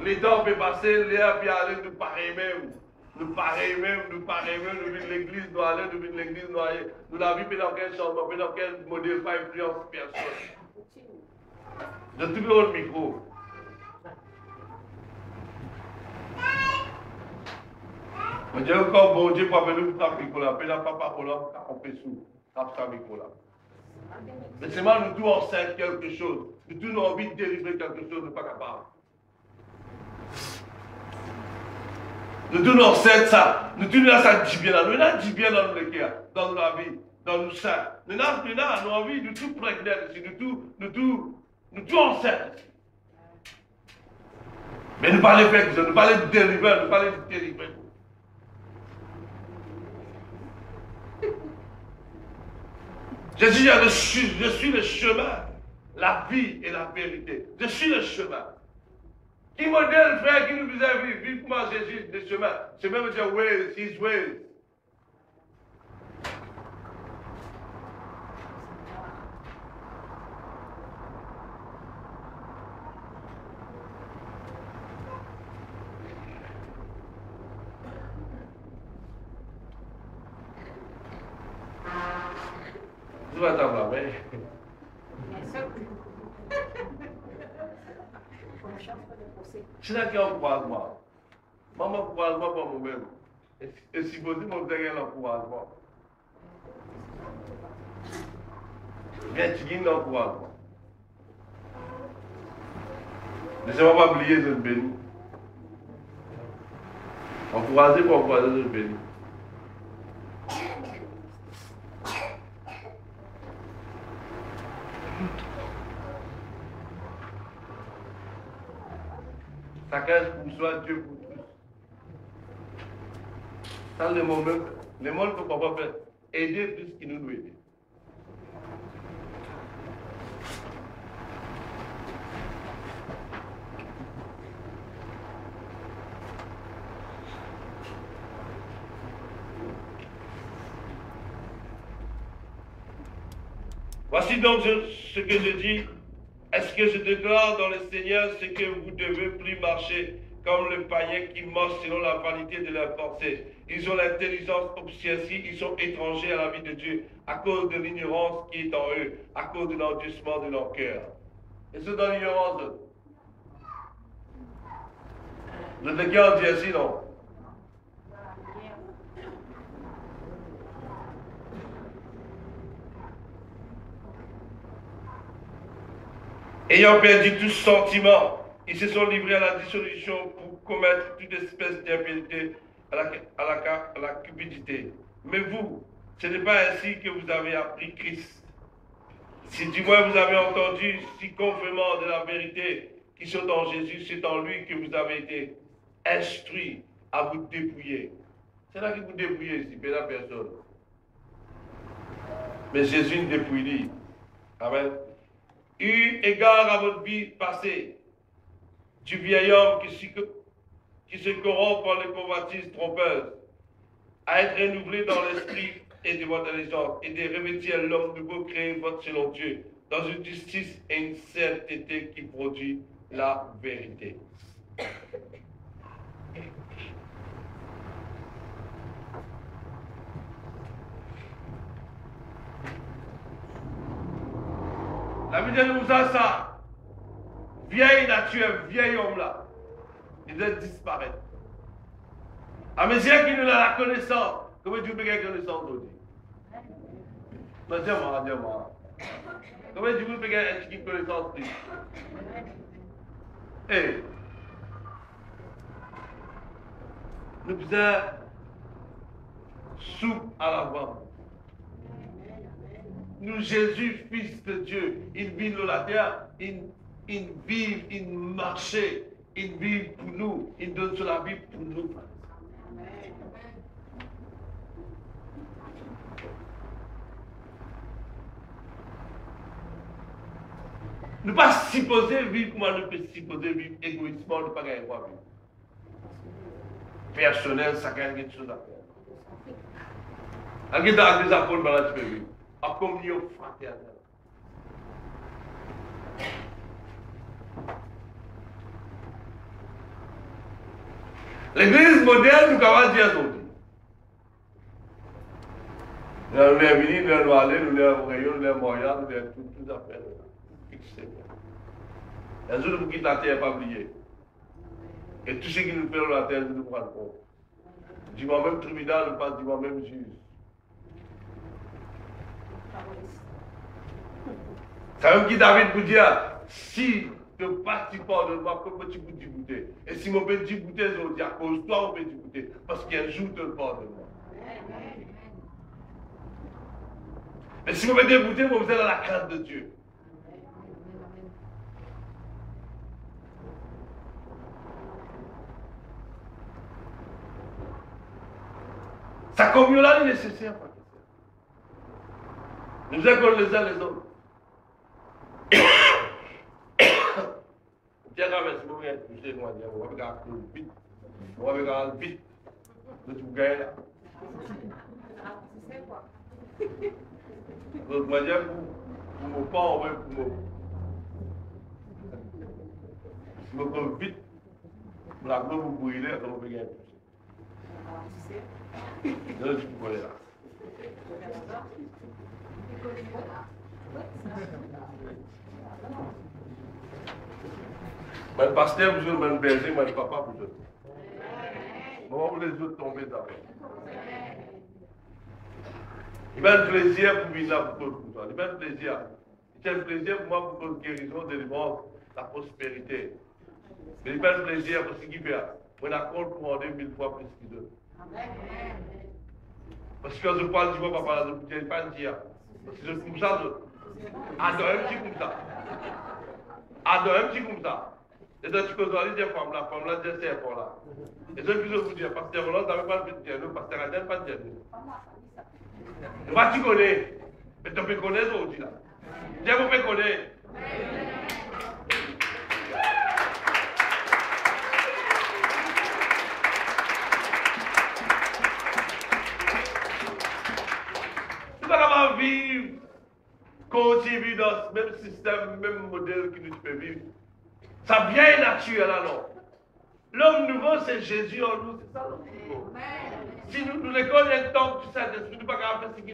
Les temps peuvent passer, l'air peut aller, nous pareil même. Nous pareil même, nous venons de l'église, nous allons, nous venons de l'église, nous allons. Nous la vie, dans quel changement, dans quel modèle, pas influence personne. Je tourne le micro. Je dis encore, bon Dieu, pour venir pour faire Nicolas, puis là, papa, on fait sous, après Nicolas. Mais c'est moi, nous tous enceinte quelque chose. Nous tous nous envie de délivrer quelque chose, nous pas capable. Nous tous nous enceinte ça. Nous tous nous ça dit bien là. Nous avons dit bien dans le cœur, dans la vie, dans nous ça. Nous avons envie de tout prégner ici, nous tous enceinte. Mais nous parlons de faire, nous parlons de délivrer, nous parlons de délivrer. Jésus a je suis le chemin, la vie et la vérité. Je suis le chemin. Qui modèle, frère, qui nous vous a vu, vu comment Jésus, le chemin. Chemin veut dire ways, his ways. Tu vas t'en mais. C'est là qu'il y a un croisement. Maman, croisement pour moi-même. Et si vous dites, mon derrière le croisement. Bien, tu gagnes le croisement. Ne sais pas oublier de béni. On croiser pour croiser de béni. Chacun pour soi, Dieu pour tous. Ça, le monde ne peut pas faire aider plus qu'il nous doit aider. Voici donc ce que je dis. Est-ce que je déclare dans le Seigneur ce que vous devez plus marcher comme le païen qui marche selon la vanité de leur pensée? Ils ont l'intelligence obscurcie, ils sont étrangers à la vie de Dieu à cause de l'ignorance qui est en eux, à cause de l'endurcissement de leur cœur. Et c'est dans l'ignorance. Le cœur dit ainsi, non? Ayant perdu tout sentiment, ils se sont livrés à la dissolution pour commettre toute espèce d'impiété, à la cupidité. Mais vous, ce n'est pas ainsi que vous avez appris Christ. Si du moins vous avez entendu si conformément de la vérité qui sont en Jésus, c'est en lui que vous avez été instruits à vous dépouiller. C'est là que vous dépouillez ici, pas la personne. Mais Jésus ne dépouille. Amen. Eu égard à votre vie passée, du vieil homme qui se corrompt par les convoitises trompeuses, à être renouvelé dans l'esprit et de votre intelligence, et de revêtir l'homme nouveau créé selon Dieu, dans une justice et une sainteté qui produit la vérité. La vie de nous a ça. Vieille nature, vieil homme là. Il doit disparaître. À mesure qu'il nous a la connaissance, comment Dieu peut gagner connaissance aujourd'hui? Non, dis-moi. Comment Dieu peut gagner connaissance de Eh. Nous faisons soupe à la voix. Nous, Jésus, Fils de Dieu, il vit sur la terre, il vit, il marche, il vit pour nous, il donne sur la vie pour nous. Nous ne pas supposer vivre comme nous peut supposer vivre égoïstement, nous ne pas gagner quoi vivre. Personnel, ça gagne quelque chose à faire. Avec des apôtres, voilà, tu peux vivre. En communion fraternelle. L'église moderne, nous avons dit aujourd'hui. Nous sommes venus, nous sommes allés, nous sommes Rayon, nous sommes Montréal, nous sommes toutes les affaires. Fixez. Un jour, nous quittons la terre, pas oublier. Et tout ce qui nous fait dans la terre, nous nous prenons compte. Dis-moi même tribunal, nous pas dis-moi même juge. Ça veut dire David vous dire, si tu participes de moi, comme tu peux dégoûter. Et si mon peux dégoûter, je vais dire, à cause de toi, on peut dégoûter. Parce qu'il y a un jour de pardonne moi. Mais si vous me dégoûtez, vous êtes dans la crainte de Dieu. Sa communion-là est nécessaire. Nous écoutons les uns les autres. Tiens, si vous voulez toucher, moi, on va regarder vite. On va regarder vite. Vous gagnez là. Donc, moi, pour mon pas, on va pour mon. Je me vite. Pour la gloire, vous brûlez, on va gagner. Donc, je peux aller là. Mon pasteur, vous mon berger, mon papa, vous autres. Comment vous les autres tomber d'abord? Il m'a un plaisir pour venir pour toi. Il m'a un plaisir. C'est un plaisir pour moi pour votre guérison, délivrance, la prospérité. Mais il m'a un plaisir pour ce qu'il fait. On accorde pour en 2000 fois plus qu'il donne. Parce que quand je parle, je vois papa, je ne peux pas dire. Parce que je suis comme ça. Adore un petit comme ça. Adore un petit comme ça. Et donc, tu peux dire des femmes, la femme là, dit c'est pour là. Et donc, je vous dire, pasteur Roland, ça ne veut pas dire, nous, pasteur Adèle, pas dire. Moi, tu connais. Mais tu peux connaître aujourd'hui là. Dieu vous peut connaître. Tu vas comment vivre, continuer dans ce même système, même modèle que nous pouvons vivre. Ça vient naturel alors. L'homme nouveau, c'est Jésus en nous, c'est ça l'homme nouveau. Si nous l'école est temps, tu sais, nous ne pouvons pas faire ce qu'il